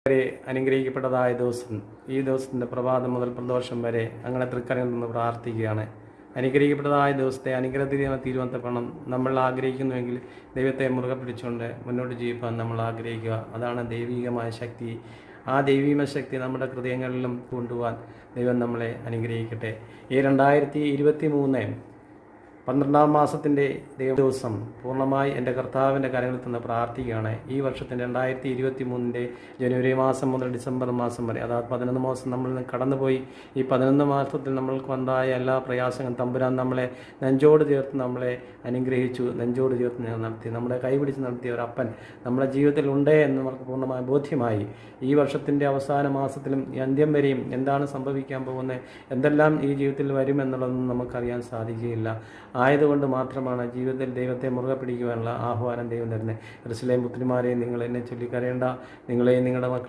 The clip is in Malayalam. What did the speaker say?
വരെ അനുഗ്രഹിക്കപ്പെട്ടതായ ദിവസം, ഈ ദിവസത്തിൻ്റെ പ്രഭാതം മുതൽ പ്രദോഷം വരെ അങ്ങനെ തൃക്കരങ്ങളിൽ നിന്ന് പ്രാർത്ഥിക്കുകയാണ്. അനുഗ്രഹിക്കപ്പെട്ടതായ ദിവസത്തെ അനുഗ്രഹത്തിന് തീരുമാനത്തപ്പെടണം നമ്മൾ ആഗ്രഹിക്കുന്നുവെങ്കിൽ ദൈവത്തെ മുറുകെ പിടിച്ചുകൊണ്ട് മുന്നോട്ട് ജീവിക്കാൻ നമ്മൾ ആഗ്രഹിക്കുക. അതാണ് ദൈവികമായ ശക്തി. ആ ദൈവിക ശക്തി നമ്മുടെ ഹൃദയങ്ങളിലും കൊണ്ടുപോകാൻ ദൈവം നമ്മളെ അനുഗ്രഹിക്കട്ടെ. ഈ 2023 12-ാം മാസത്തിൻ്റെ ദിവസം പൂർണ്ണമായി എൻ്റെ കർത്താവിൻ്റെ കരങ്ങളിൽ നിന്ന് പ്രാർത്ഥിക്കുകയാണ്. ഈ വർഷത്തിൻ്റെ 2023 ജനുവരി മാസം മുതൽ ഡിസംബർ മാസം വരെ, അതായത് 11 മാസം നമ്മൾ കടന്നുപോയി. ഈ 11 മാസത്തിൽ നമ്മൾക്ക് വന്നായ എല്ലാ പ്രയാസങ്ങളും തമ്പുരാൻ നമ്മളെ നെഞ്ചോട് ചേർത്ത് നമ്മളെ അനുഗ്രഹിച്ചു, നെഞ്ചോട് ചേർത്ത് നടത്തി, നമ്മളെ കൈപിടിച്ച് നടത്തിയ ഒരു അപ്പൻ നമ്മുടെ ജീവിതത്തിൽ ഉണ്ട് എന്ന് നമുക്ക് പൂർണ്ണമായി ബോധ്യമായി. ഈ വർഷത്തിൻ്റെ അവസാന മാസത്തിലും ഈ അന്ത്യം വരെയും എന്താണ് സംഭവിക്കാൻ പോകുന്നത്, എന്തെല്ലാം ഈ ജീവിതത്തിൽ വരുമെന്നുള്ളതൊന്നും നമുക്കറിയാൻ സാധിക്കുകയില്ല. ആയതുകൊണ്ട് മാത്രമാണ് ജീവിതത്തിൽ ദൈവത്തെ മുറുകെ പിടിക്കുവാനുള്ള ആഹ്വാനം ദൈവം തരുന്നത്. യെരൂശലേം പുത്രിമാരെ, നിങ്ങൾ എന്നെ ചൊല്ലിക്കരയേണ്ട, നിങ്ങളെയും നിങ്ങളുടെ മക്കളെ